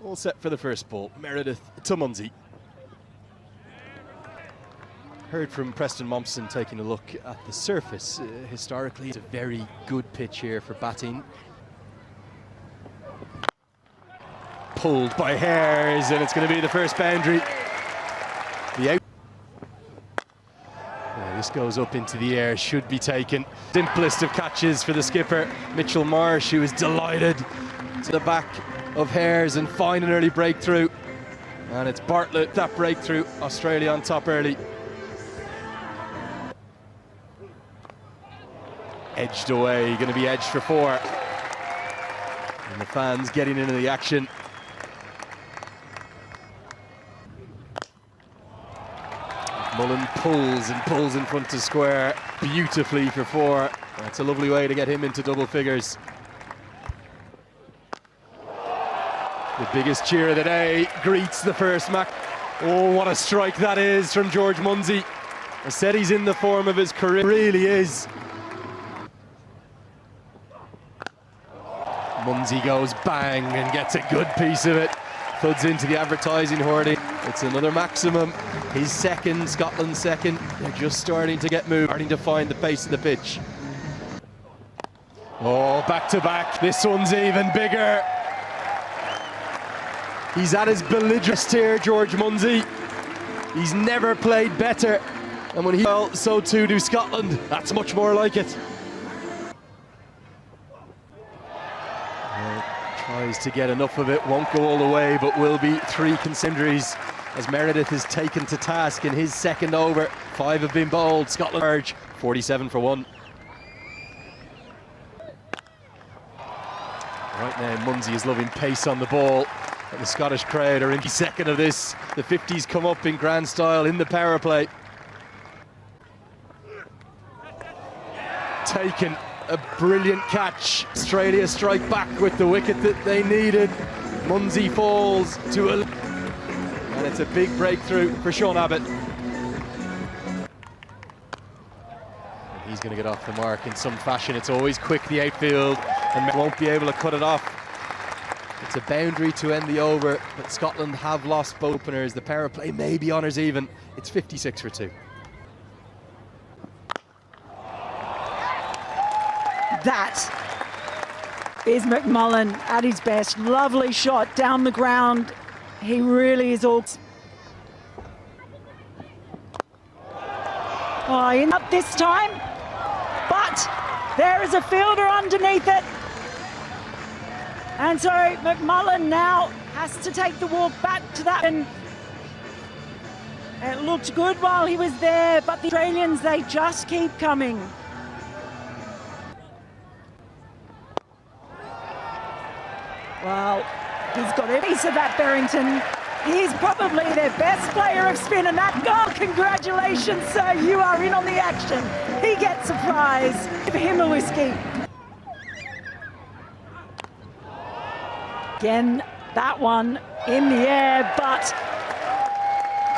All set for the first ball. Meredith to Munzi. Heard from Preston Mompson taking a look at the surface. Historically, it's a very good pitch here for batting. Pulled by Hares, and it's going to be the first boundary. The out. This goes up into the air, should be taken. Simplest of catches for the skipper, Mitchell Marsh, who is delighted to the back of Hares and find an early breakthrough. And it's Bartlett, that breakthrough, Australia on top early. Edged away, going to be edged for 4. And the fans getting into the action. Mullen pulls and pulls in front to square beautifully for 4. That's a lovely way to get him into double figures. The biggest cheer of the day greets the first match. Oh, what a strike that is from George Munzi. I said he's in the form of his career, really is. Munzi goes bang and gets a good piece of it. Thuds into the advertising hoarding. It's another maximum. His second, Scotland's second. They're just starting to get moved, starting to find the pace of the pitch. Oh, back to back. This one's even bigger. He's at his belligerent here, George Munzi. He's never played better. And when he fell, so too do Scotland. That's much more like it. Tries to get enough of it, won't go all the way, but will be 3 consecutive as Meredith is taken to task in his second over. 5 have been bowled. Scotland urge 47 for 1. Right now, Munzi is loving pace on the ball. And the Scottish crowd are in the second of this. The 50s come up in grand style in the power play. Taken. A brilliant catch. Australia strike back with the wicket that they needed. Munzi falls to a... And it's a big breakthrough for Sean Abbott. And he's going to get off the mark in some fashion. It's always quick, the outfield, and won't be able to cut it off. It's a boundary to end the over, but Scotland have lost both openers. The power play maybe honours even. It's 56 for 2. That is McMullen at his best. Lovely shot down the ground. He really is all... Oh, up this time, but there is a fielder underneath it. And so McMullen now has to take the walk back to that. And it looked good while he was there, but the Australians, they just keep coming. Well, he's got a piece of that, Berrington. He's probably their best player of spin, and that goal, congratulations, sir, you are in on the action. He gets a prize. Give him a whiskey. Again, that one in the air, but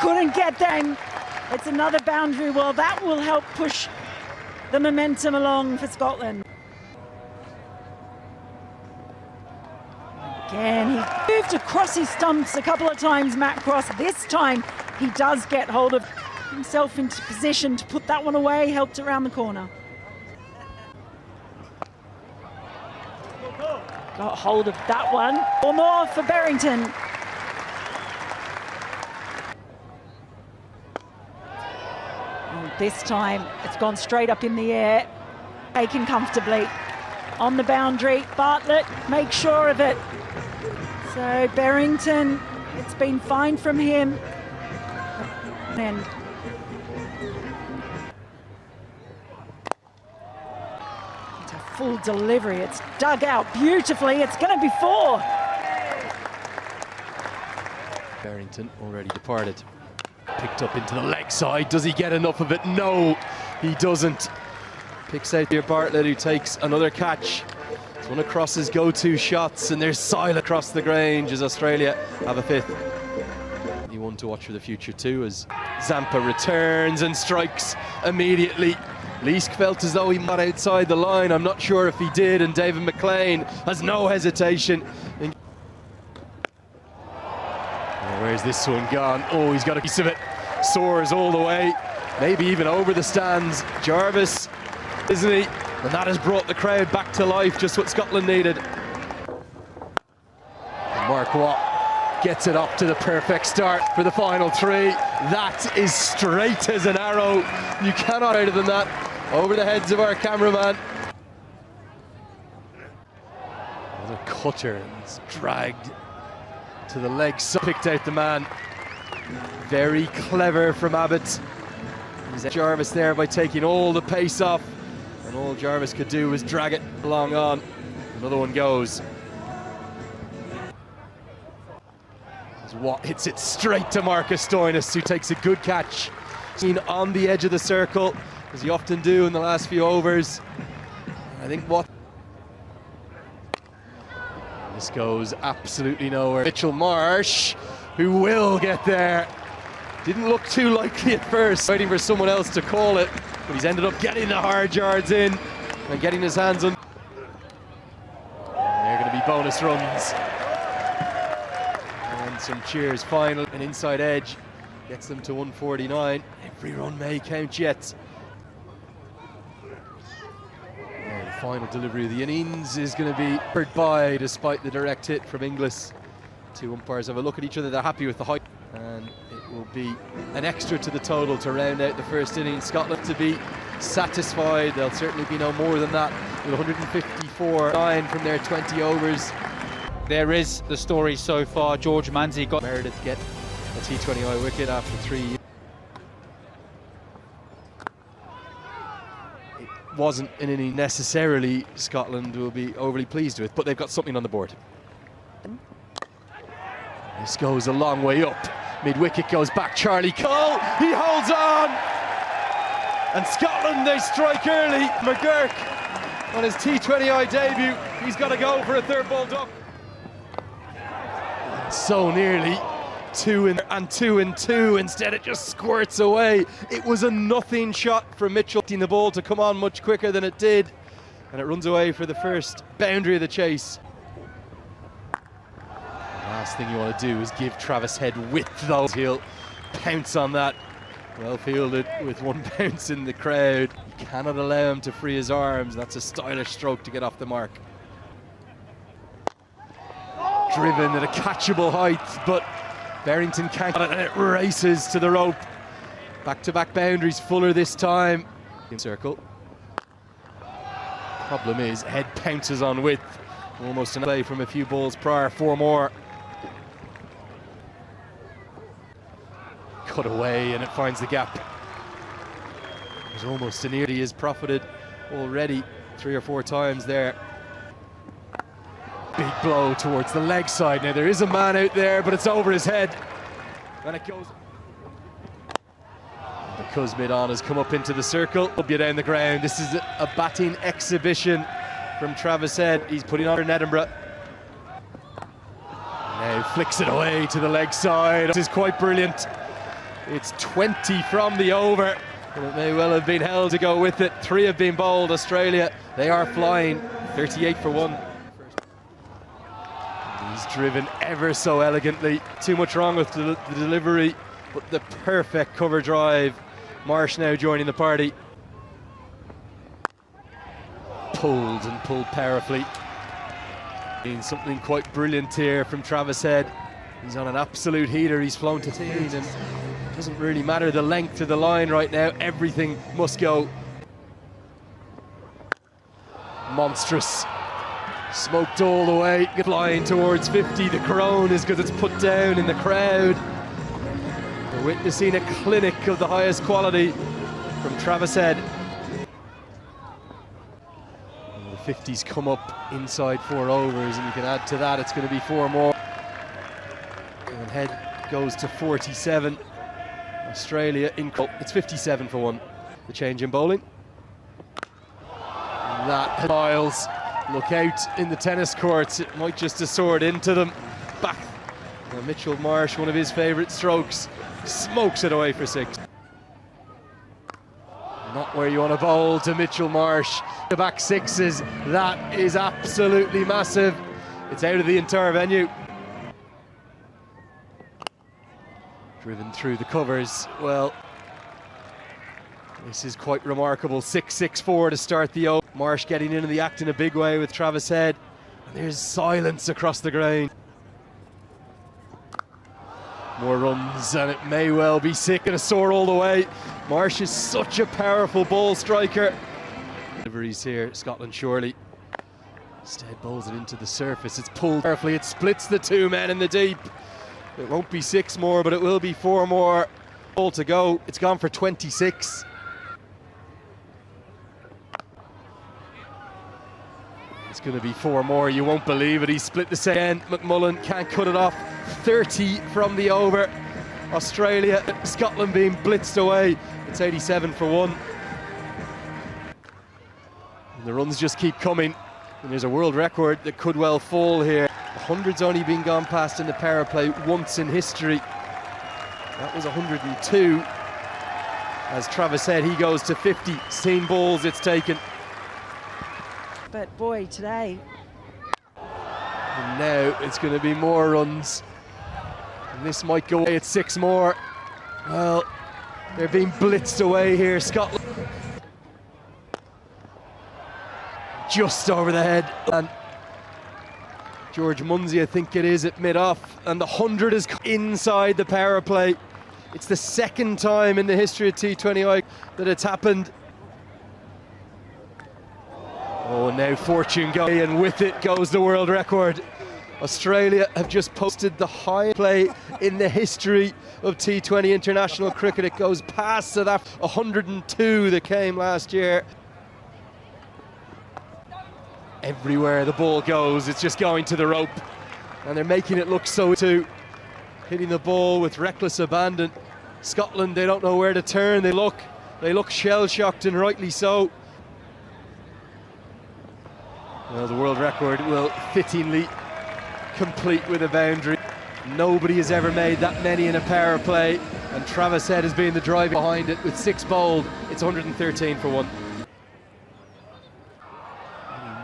couldn't get there. It's another boundary. Well, that will help push the momentum along for Scotland. Again, he moved across his stumps a couple of times, Matt Cross. This time, he does get hold of himself into position to put that one away, helped around the corner. Got hold of that one. Or more for Berrington. And this time, it's gone straight up in the air, taken comfortably on the boundary. Bartlett makes sure of it. So Berrington, it's been fine from him. And it's a full delivery. It's dug out beautifully. It's going to be 4. Berrington already departed. Picked up into the leg side. Does he get enough of it? No, he doesn't. Picks out here Bartlett, who takes another catch. It's one of Cross's go-to shots, and there's silence across the Grange as Australia have a 5th. He one to watch for the future too, as Zampa returns and strikes immediately. Leask felt as though he got outside the line. I'm not sure if he did, and David McLean has no hesitation. Where's this one gone? Oh, he's got a piece of it. Soars all the way, maybe even over the stands. Jarvis, isn't he? And that has brought the crowd back to life, just what Scotland needed. And Mark Watt gets it off to the perfect start for the final three. That is straight as an arrow. You cannot better than that. Over the heads of our cameraman. Another cutter, and it's dragged to the legs. Picked out the man. Very clever from Abbott. Jarvis there by taking all the pace off, and all Jarvis could do was drag it along on. Another one goes. As Watt hits it straight to Marcus Stoinis, who takes a good catch. Seen on the edge of the circle, as you often do in the last few overs. I think Watt. This goes absolutely nowhere. Mitchell Marsh, who will get there. Didn't look too likely at first, waiting for someone else to call it, but he's ended up getting the hard yards in and getting his hands on. And they're going to be bonus runs. And some cheers. Final, an inside edge gets them to 149. Every run may count yet. And the final delivery of the innings is going to be heard by, despite the direct hit from Inglis. Two umpires have a look at each other. They're happy with the height, and it will be an extra to the total to round out the first inning. Scotland to be satisfied. They'll certainly be no more than that, with 154.9 from their 20 overs. There is the story so far. George Manzi got Meredith get a T20I wicket after 3 years. It wasn't an inning necessarily Scotland will be overly pleased with, but they've got something on the board. This goes a long way up. Mid-wicket goes back. Charlie Cole, he holds on! And Scotland, they strike early. McGurk on his T20I debut. He's got to go for a third ball duck. So nearly 2 and 2 and 2. Instead, it just squirts away. It was a nothing shot from Mitchell. The ball to come on much quicker than it did. And it runs away for the first boundary of the chase. Last thing you want to do is give Travis Head width, though. He'll pounce on that. Well fielded with one bounce in the crowd. You cannot allow him to free his arms. That's a stylish stroke to get off the mark. Driven at a catchable height, but Berrington can't get it, and it races to the rope. Back-to-back boundaries, Fuller this time. In circle. Problem is, Head pounces on width. Almost an away from a few balls prior. 4 more. Cut away, and it finds the gap. There's almost an ear. He has profited already 3 or 4 times there. Big blow towards the leg side. Now there is a man out there, but it's over his head. And it goes. Because mid-on has come up into the circle, up you down the ground. This is a batting exhibition from Travis Head. He's putting on in Edinburgh. Now flicks it away to the leg side. This is quite brilliant. It's 20 from the over, and it may well have been held to go with it. 3 have been bowled. Australia, they are flying. 38 for 1. He's driven ever so elegantly. Too much wrong with the delivery, but the perfect cover drive. Marsh now joining the party. Pulled and pulled powerfully. Being something quite brilliant here from Travis Head. He's on an absolute heater. He's flown to 10, and it doesn't really matter the length of the line right now. Everything must go. Monstrous. Smoked all the way, flying towards 50. The crone is because it's put down in the crowd. We're witnessing a clinic of the highest quality from Travis Head. And the 50s come up inside 4 overs, and you can add to that, it's going to be 4 more. And Head goes to 47. Australia in. It's 57 for 1. The change in bowling. And that Miles. Look out in the tennis courts, it might just have soared into them. Back. Now Mitchell Marsh, one of his favourite strokes, smokes it away for 6. Not where you want to bowl to Mitchell Marsh. The back 6s, that is absolutely massive. It's out of the entire venue. Driven through the covers. Well, this is quite remarkable. 6-6-4 to start the over. Marsh getting into the act in a big way with Travis Head. And there's silence across the ground. More runs, and it may well be sick and a sore all the way. Marsh is such a powerful ball striker. Deliveries here, Scotland surely. Instead bowls it into the surface. It's pulled carefully. It splits the two men in the deep. It won't be 6 more, but it will be 4 more. Ball to go. It's gone for 26. It's going to be 4 more. You won't believe it. He split the second. McMullen can't cut it off. 30 from the over. Australia, Scotland being blitzed away. It's 87 for 1. And the runs just keep coming. And there's a world record that could well fall here. 100's only been gone past in the power play once in history. That was 102. As Travis said, he goes to 50. 16 balls it's taken. But boy, today. And now it's going to be more runs. And this might go away at 6 more. Well, they're being blitzed away here, Scotland. Just over the head. And George Munsey, I think it is, at mid-off. And the 100 is inside the power play. It's the second time in the history of T20I that it's happened. Oh, now fortune goes, and with it goes the world record. Australia have just posted the highest play in the history of T20 international cricket. It goes past South Africa, 102 that came last year. Everywhere the ball goes, it's just going to the rope. And they're making it look so too. Hitting the ball with reckless abandon. Scotland, they don't know where to turn. They look shell-shocked, and rightly so. Well, the world record will fittingly complete with a boundary. Nobody has ever made that many in a power play, and Travis Head has been the driving behind it with 6 bowled. It's 113 for 1.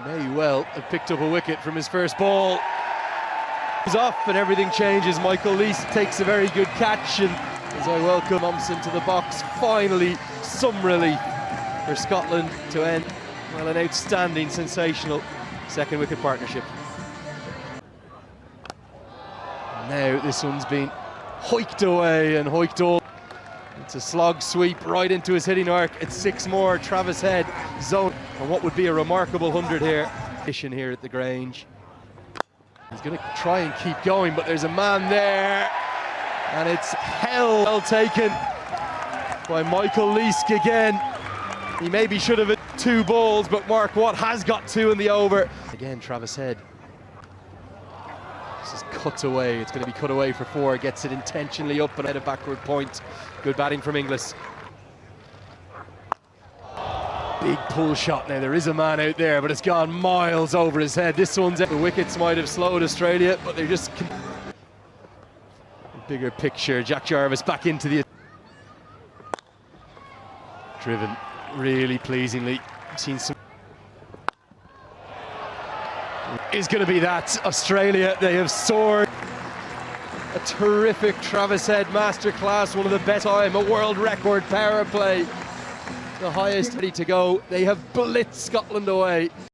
He may well have picked up a wicket from his first ball. He's off and everything changes. Michael Lease takes a very good catch, and as I welcome Thompson to the box, finally some relief for Scotland to end, well, an outstanding, sensational second wicket partnership. Now this one's been hoiked away and hoiked all. It's a slog sweep right into his hitting arc. It's 6 more. Travis Head zone, and what would be a remarkable 100 here. Here at the Grange. He's going to try and keep going, but there's a man there, and it's well taken by Michael Leask again. He maybe should have hit 2 balls, but Mark Watt has got 2 in the over. Again, Travis Head. This is cut away. It's going to be cut away for 4. Gets it intentionally up and at a backward point. Good batting from Inglis. Big pull shot now. There is a man out there, but it's gone miles over his head. This one's out. The wickets might have slowed Australia, but they're just... Bigger picture. Jack Jarvis back into the... Driven really pleasingly. Seen some... Is going to be that. Australia, they have soared. A terrific Travis Head masterclass, one of the best time, a world record power play. The highest ready to go. They have blitzed Scotland away.